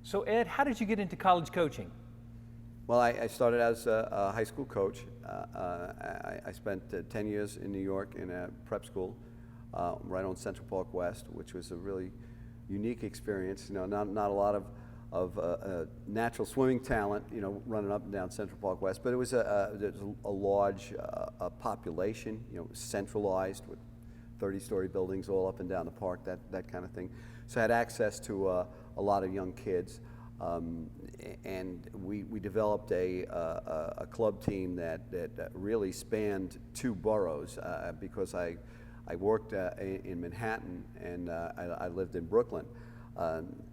So Ed, how did you get into college coaching? Well, I started as a high school coach. I spent 10 years in New York in a prep school right on Central Park West, which was a really unique experience. You know, not a lot of natural swimming talent, you know, running up and down Central Park West, but it was there's a large population, you know, centralized with 30-story buildings all up and down the park, that kind of thing. So I had access to a lot of young kids. And we developed a club team that really spanned two boroughs because I worked in Manhattan and I lived in Brooklyn.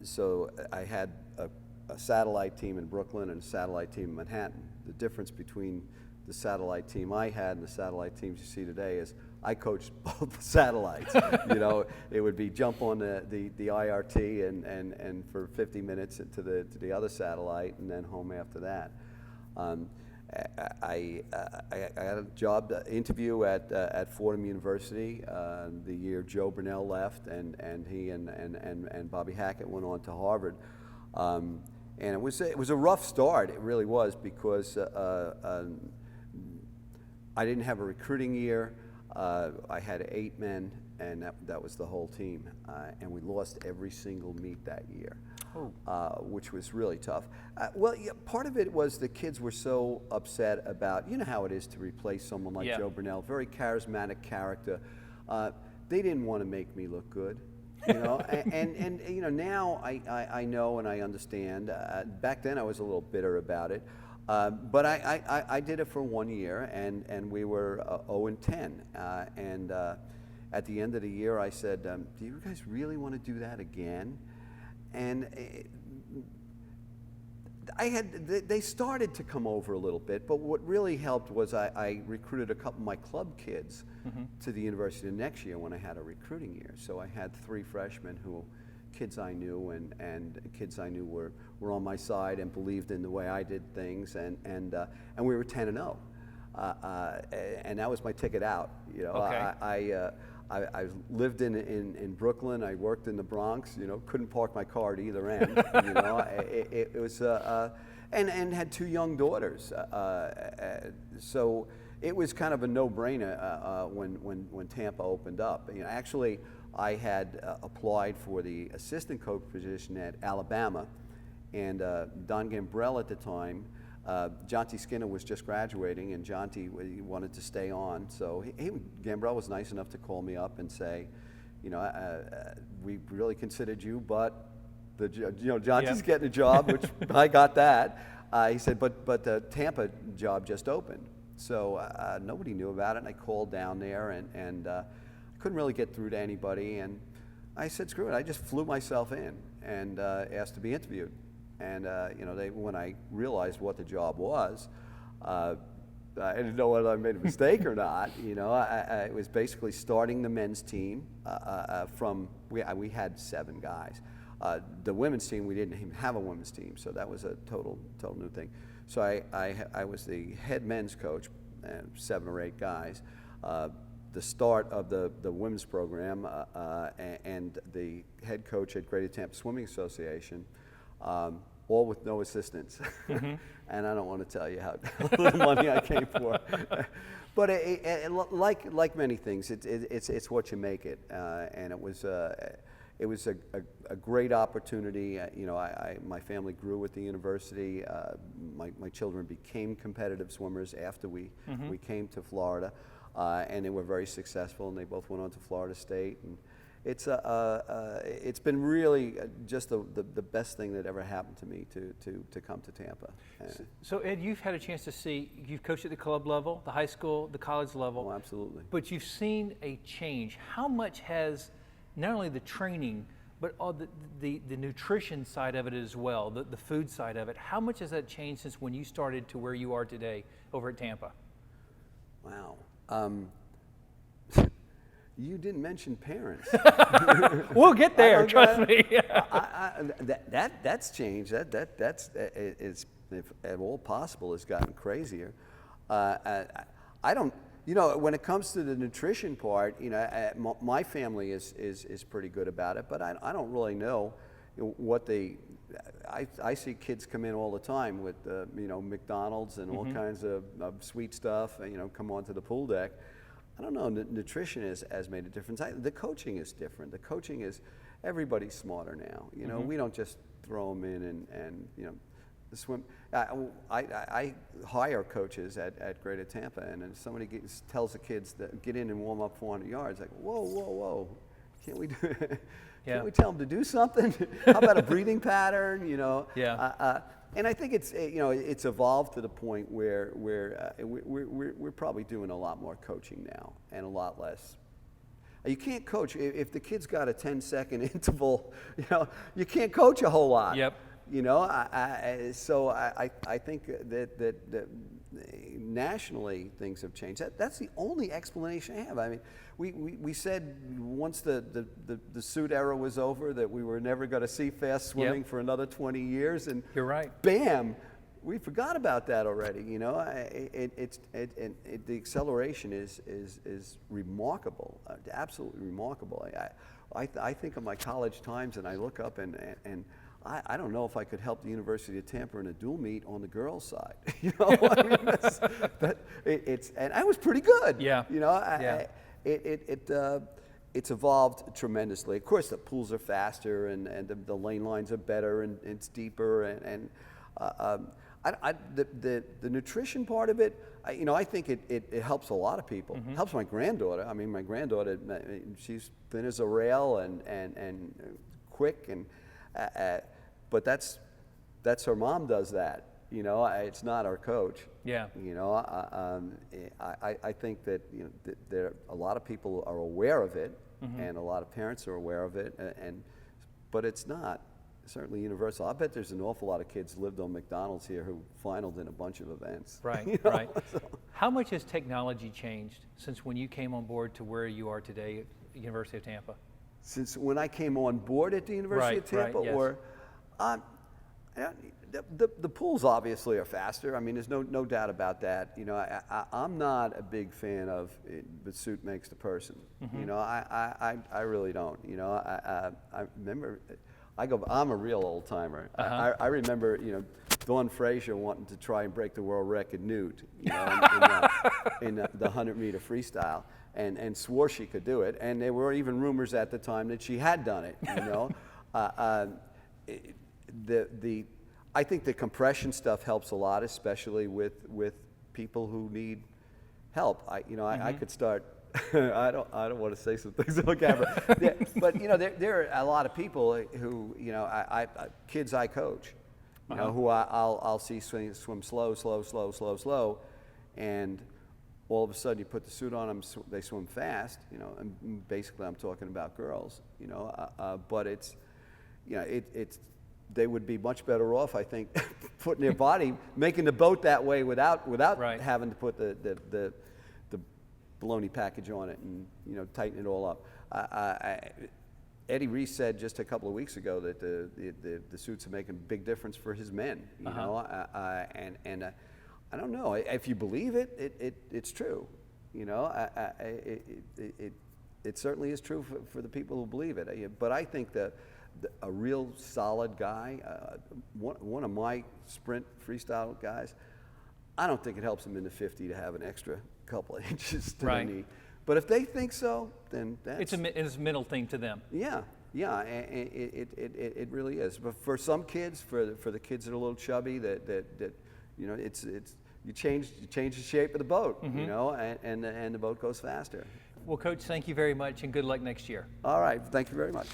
So I had a satellite team in Brooklyn and a satellite team in Manhattan. The difference between the satellite team I had and the satellite teams you see today is I coached both the satellites. You know, it would be jump on the IRT and for 50 minutes to the other satellite and then home after that. I had a job interview at Fordham University the year Joe Brunel left, and he and Bobby Hackett went on to Harvard. And it was a rough start. It really was, because I didn't have a recruiting year. I had 8 men, and that was the whole team. And we lost every single meet that year, which was really tough. Well, yeah, part of it was the kids were so upset about, you know how it is to replace someone like Joe Brunel, very charismatic character. They didn't want to make me look good. You know, and you know, now I know and I understand. Back then I was a little bitter about it. But I did it for 1 year, and we were 0-10. And at the end of the year, I said, "Do you guys really want to do that again?" And they started to come over a little bit. But what really helped was I recruited a couple of my club kids to the university the next year when I had a recruiting year. So I had 3 freshmen kids I knew and kids I knew were on my side and believed in the way I did things, and we were 10-0, and that was my ticket out. You know, I lived in Brooklyn. I worked in the Bronx. You know, couldn't park my car at either end. You know, it was and had 2 young daughters, so it was kind of a no-brainer when Tampa opened up. You know, actually, I had applied for the assistant coach position at Alabama, and Don Gambrell at the time, Jonty Skinner was just graduating, and Jonty wanted to stay on. So Gambrell was nice enough to call me up and say, you know, we really considered you, but Jonty's getting a job, which I got that. He said, but the Tampa job just opened. So nobody knew about it, and I called down there, and couldn't really get through to anybody, and I said, screw it. I just flew myself in and asked to be interviewed. And you know, when I realized what the job was, I didn't know whether I made a mistake or not. You know, it was basically starting the men's team we had 7 guys. The women's team, we didn't even have a women's team, so that was a total new thing. So I was the head men's coach, 7 or 8 guys. The start of the women's program and the head coach at Greater Tampa Swimming Association, all with no assistants. And I don't want to tell you how little money I came for. But like many things, it's what you make it. And it was a great opportunity. You know, my family grew at the university. My children became competitive swimmers after we came to Florida. And they were very successful, and they both went on to Florida State. And it's been really just the best thing that ever happened to me to come to Tampa. So Ed, you've had a chance to see, you've coached at the club level, the high school, the college level. Oh, absolutely. But you've seen a change. How much has not only the training, but all the nutrition side of it as well, the food side of it, how much has that changed since when you started to where you are today over at Tampa? Wow. You didn't mention parents. We'll get there. Trust me. That's changed. That's it's, if at all possible, has gotten crazier. I don't. You know, when it comes to the nutrition part, you know, my family is pretty good about it, but I don't really know what I see kids come in all the time with McDonald's and all kinds of sweet stuff, come onto the pool deck. I don't know, nutrition has made a difference. The coaching is different. The coaching is, everybody's smarter now. We don't just throw them in and the swim. I hire coaches at Greater Tampa, and if somebody tells the kids that get in and warm up 400 yards, like, whoa, can't we do it? Can't we tell them to do something? How about a breathing pattern? Yeah. And I think it's it's evolved to the point where we're probably doing a lot more coaching now and a lot less. You can't coach if the kid's got a 10-second interval. You can't coach a whole lot. Yep. So I think that nationally things have changed. That's the only explanation I have. I mean, we said once the suit era was over that we were never going to see fast swimming for another 20 years, and you're right. Bam, we forgot about that already. The acceleration is remarkable, absolutely remarkable. I think of my college times, and I look up and I don't know if I could help the University of Tampa in a dual meet on the girls' side. And I was pretty good. Yeah. It's evolved tremendously. Of course, the pools are faster, and the lane lines are better, and it's deeper, the nutrition part of it, I think it helps a lot of people. It helps my granddaughter. I mean, my granddaughter, she's thin as a rail and quick, and but that's her mom does that. It's not our coach. Yeah. I think that there a lot of people are aware of it, and a lot of parents are aware of it, but it's not certainly universal. I bet there's an awful lot of kids lived on McDonald's here who finaled in a bunch of events. Right, right. How much has technology changed since when you came on board to where you are today at the University of Tampa? Since when I came on board at the University of Tampa, yes. or the pools obviously are faster. I mean, there's no doubt about that. I'm not a big fan of the suit makes the person. I really don't. I remember. I'm a real old timer. I remember, Dawn Frazier wanting to try and break the world record nude, in the 100-meter freestyle, and swore she could do it. And there were even rumors at the time that she had done it. I think the compression stuff helps a lot, especially with people who need help. I could start. I don't want to say some things on camera, but there are a lot of people who kids I coach, who I'll see swim slow, and all of a sudden you put the suit on them, they swim fast, and basically I'm talking about girls, but it's they would be much better off, I think, putting their body, making the boat that way without having to put the baloney package on it and tighten it all up. Eddie Reese said just a couple of weeks ago that the suits are making a big difference for his men. And I don't know if you believe it. It's true. It certainly is true for the people who believe it. But I think that a real solid guy, one of my sprint freestyle guys, I don't think it helps him in the 50 to have an extra couple of inches to the knee. But if they think so, then that's... It's a mental thing to them. Yeah, it really is. But for some kids, for the kids that are a little chubby, that it's you change the shape of the boat, and the boat goes faster. Well, Coach, thank you very much, and good luck next year. All right, thank you very much.